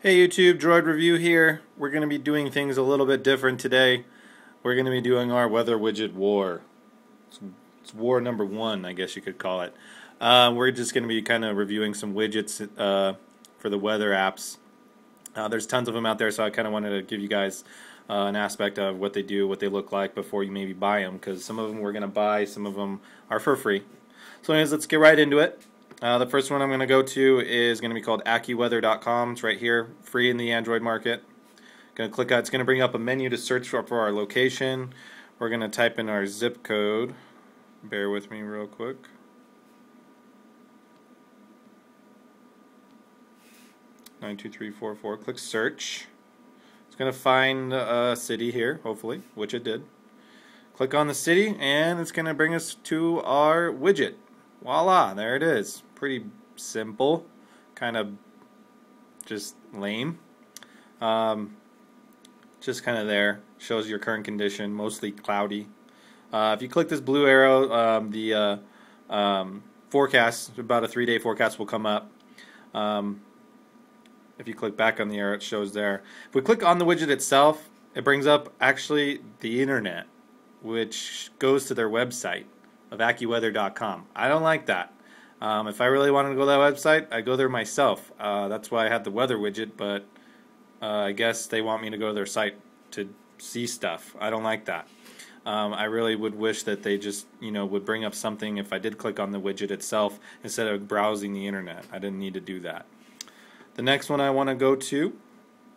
Hey YouTube, DroidReview here. We're going to be doing things a little bit different today. We're going to be doing our weather widget war. It's war number 1, I guess you could call it. We're just going to be kind of reviewing some widgets for the weather apps. There's tons of them out there, so I kind of wanted to give you guys an aspect of what they do, what they look like before you maybe buy them, because some of them we're going to buy, some of them are for free. So anyways, let's get right into it. The first one I'm going to go to is going to be called AccuWeather.com. It's right here, free in the Android market. Going to click on, it's going to bring up a menu to search for our location. We're going to type in our zip code. Bear with me real quick. (92344). Click search. It's going to find a city here, hopefully, which it did. Click on the city, and it's going to bring us to our widget. Voila, there it is. Pretty simple, kind of just lame. Just kind of there. Shows your current condition, mostly cloudy. If you click this blue arrow, the forecast, about a 3-day forecast will come up. If you click back on the arrow, it shows there. If we click on the widget itself, it brings up actually the internet, which goes to their website of AccuWeather.com. I don't like that. If I really wanted to go to that website, I'd go there myself. That's why I had the weather widget, but I guess they want me to go to their site to see stuff. I don't like that. I really would wish that they just, would bring up something if I did click on the widget itself instead of browsing the internet. I didn't need to do that. The next one I want to go to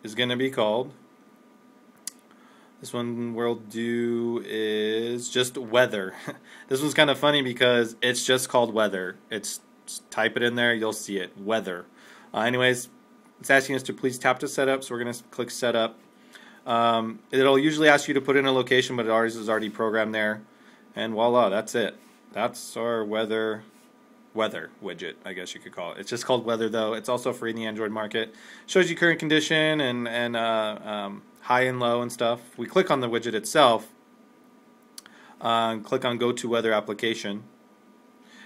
is going to be called, this one we'll do is just weather. This one's kind of funny because it's just called weather. Just type it in there, you'll see it, weather. Anyways, it's asking us to please tap to set up, so we're going to click set up. It'll usually ask you to put in a location, but ours is already programmed there. And voila, that's it. That's our weather widget, I guess you could call it. It's just called weather though. It's also free in the Android market. Shows you current condition and high and low and stuff. We click on the widget itself, click on go to weather application.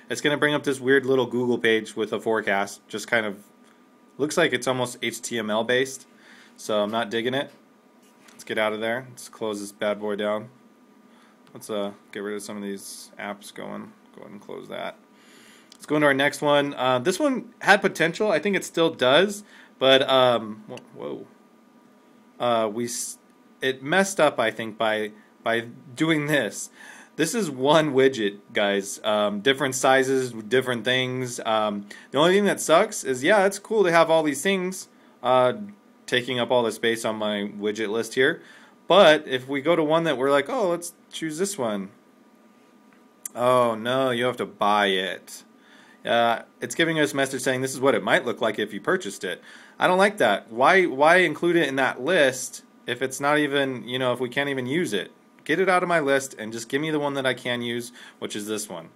It's going to bring up this weird little Google page with a forecast. Just kind of looks like it's almost HTML based, so I'm not digging it. Let's get out of there. Let's close this bad boy down. Let's get rid of some of these apps going. Go ahead and close that. Let's go into our next one. This one had potential. I think it still does, but it messed up, I think, by doing this. This is one widget, guys. Different sizes, different things. The only thing that sucks is, yeah, it's cool to have all these things taking up all the space on my widget list here. But if we go to one that we're like, oh, let's choose this one. Oh no, you have to buy it. It's giving us a message saying this is what it might look like if you purchased it. I don't like that. Why include it in that list if it's not even, if we can't even use it? Get it out of my list and just give me the one that I can use, which is this one.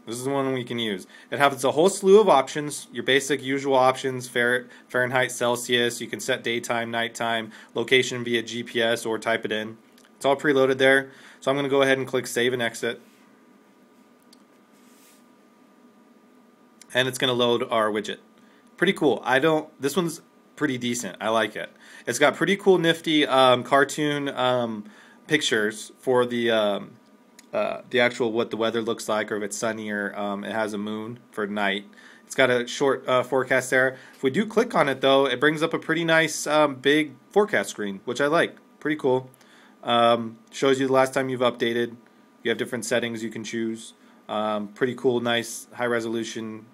This is the one we can use. It has a whole slew of options, your basic usual options, Fahrenheit, Celsius. You can set daytime, nighttime, location via GPS or type it in. It's all preloaded there. So I'm going to go ahead and click save and exit. And it's going to load our widget. Pretty cool. This one's pretty decent. I like it. It's got pretty cool, nifty cartoon pictures for the actual what the weather looks like, or if it's sunny, or it has a moon for night. It's got a short forecast there. If we do click on it, though, it brings up a pretty nice big forecast screen, which I like. Pretty cool. Shows you the last time you've updated. You have different settings you can choose. Pretty cool, nice, high resolution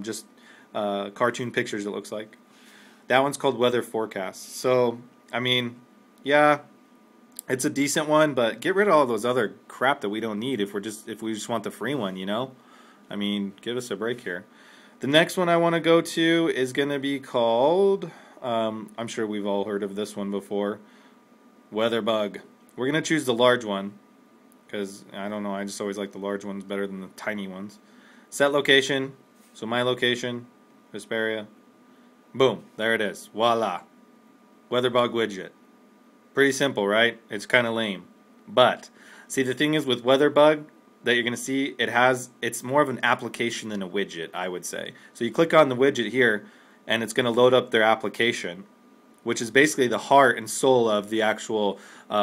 just cartoon pictures, it looks like. That one's called Weather Forecast. So, I mean, yeah, it's a decent one, but get rid of all those other crap that we don't need if we just want the free one, I mean, give us a break here. The next one I want to go to is going to be called, I'm sure we've all heard of this one before, WeatherBug. We're going to choose the large one, because, I don't know, I just always like the large ones better than the tiny ones. Set location, so my location, Hesperia. Boom, there it is. Voila. WeatherBug widget. Pretty simple, right? It's kind of lame. But, see, the thing is with WeatherBug that you're going to see, it's more of an application than a widget, I would say. So you click on the widget here, and it's going to load up their application, which is basically the heart and soul of the actual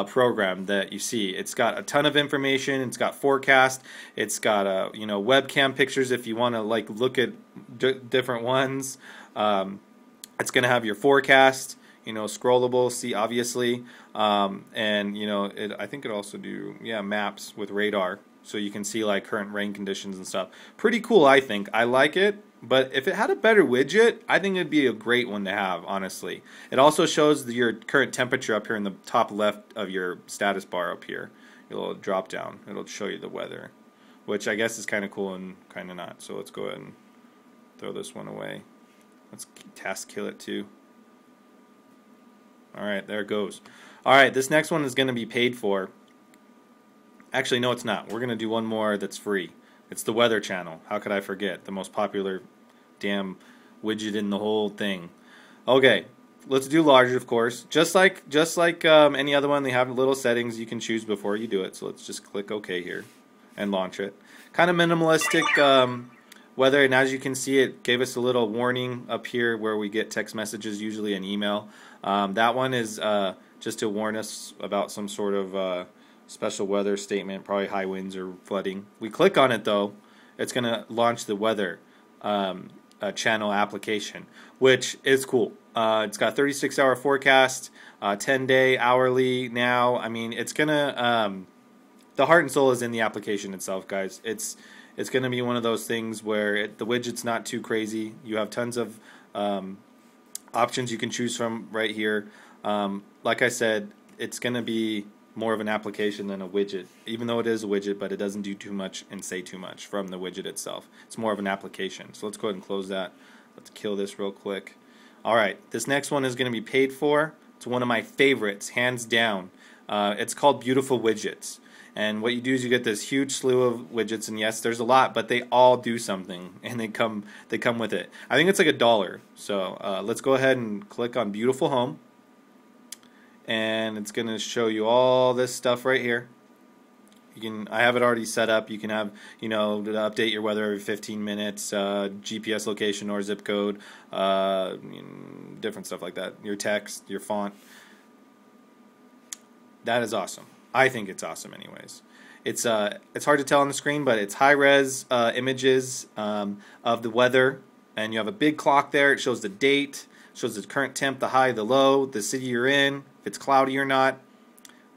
program that you see. It's got a ton of information. It's got forecast. It's got webcam pictures if you want to like look at different ones. It's going to have your forecast, scrollable. See, obviously, and I think it also do maps with radar, so you can see like current rain conditions and stuff. Pretty cool, I think. I like it. But if it had a better widget, I think it'd be a great one to have, honestly. It also shows your current temperature up here in the top left of your status bar up here. Your little drop down. It'll show you the weather, which I guess is kind of cool and kind of not. So let's go ahead and throw this one away. Let's task kill it too. Alright, there it goes. Alright, this next one is going to be paid for. Actually, no, it's not. We're going to do one more that's free. It's the Weather Channel. How could I forget? The most popular damn widget in the whole thing. Okay, let's do larger, of course. Just like any other one, they have little settings you can choose before you do it. So let's just click OK here and launch it. Kind of minimalistic weather, and as you can see, it gave us a little warning up here where we get text messages, usually an email. That one is just to warn us about some sort of special weather statement, probably high winds or flooding. We click on it though, it's going to launch the weather channel application, which is cool. It's got 36-hour forecast, 10-day, hourly now. I mean, it's going to, the heart and soul is in the application itself, guys. It's going to be one of those things where the widget's not too crazy. You have tons of options you can choose from right here. Like I said, it's going to be more of an application than a widget, even though it is a widget, but it doesn't do too much and say too much from the widget itself. It's more of an application. So let's go ahead and close that. Let's kill this real quick. Alright, this next one is going to be paid for. It's one of my favorites, hands down. It's called Beautiful Widgets. And what you do is you get this huge slew of widgets, and yes, there's a lot, but they all do something, and they come with it. I think it's like $1. So let's go ahead and click on Beautiful Home. And it's going to show you all this stuff right here. I have it already set up. You can have, to update your weather every 15 minutes, GPS location or zip code, different stuff like that. Your text, your font. That is awesome. I think it's awesome anyways. It's hard to tell on the screen, but it's high-res images of the weather, and you have a big clock there. It shows the date, shows the current temp, the high, the low, the city you're in, if it's cloudy or not.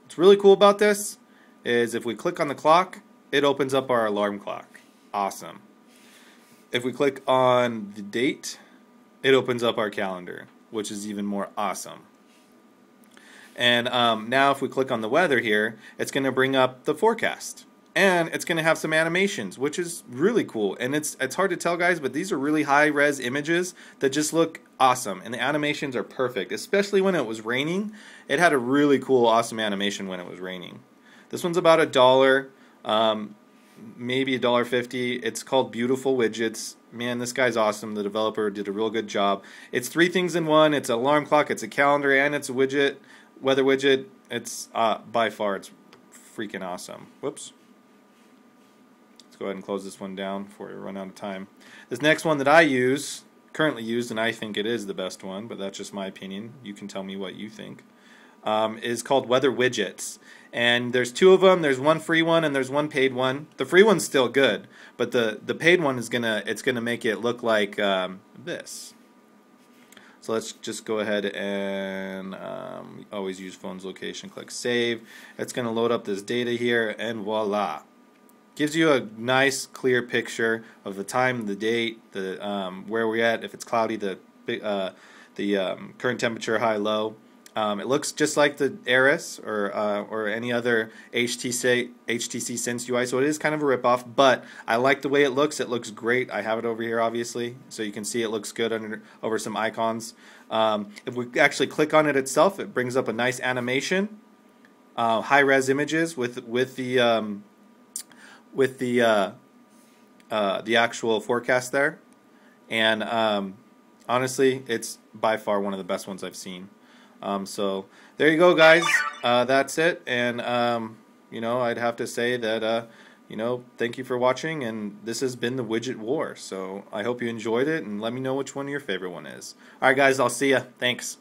What's really cool about this is if we click on the clock, it opens up our alarm clock. Awesome. If we click on the date, it opens up our calendar, which is even more awesome. And now if we click on the weather here, it's going to bring up the forecast. And it's going to have some animations, which is really cool. And it's hard to tell, guys, but these are really high-res images that just look awesome. And the animations are perfect, especially when it was raining. It had a really cool, awesome animation when it was raining. This one's about $1, maybe $1.50. It's called Beautiful Widgets. Man, this guy's awesome. The developer did a real good job. It's 3 things in one. It's an alarm clock, it's a calendar, and it's a widget, weather widget. It's by far, it's freaking awesome. Whoops. Let's go ahead and close this one down before we run out of time. This next one that I currently use, and I think it is the best one, but that's just my opinion. You can tell me what you think. Is called Weather Widgets. And there's 2 of them. There's one free one and there's one paid one. The free one's still good, but the paid one is gonna make it look like this. So let's just go ahead and always use phone's location. Click Save. It's gonna load up this data here, and voila. Gives you a nice, clear picture of the time, the date, the where we're at. If it's cloudy, the current temperature, high, low. It looks just like the Eris or any other HTC Sense UI, so it is kind of a ripoff. But I like the way it looks. It looks great. I have it over here, obviously, so you can see it looks good over some icons. If we actually click on it itself, it brings up a nice animation, high-res images with the actual forecast there, and honestly, it's by far one of the best ones I've seen. So there you go, guys. That's it, and I'd have to say that thank you for watching, and this has been the Widget War. So I hope you enjoyed it, and let me know which one your favorite one is. All right, guys, I'll see ya. Thanks.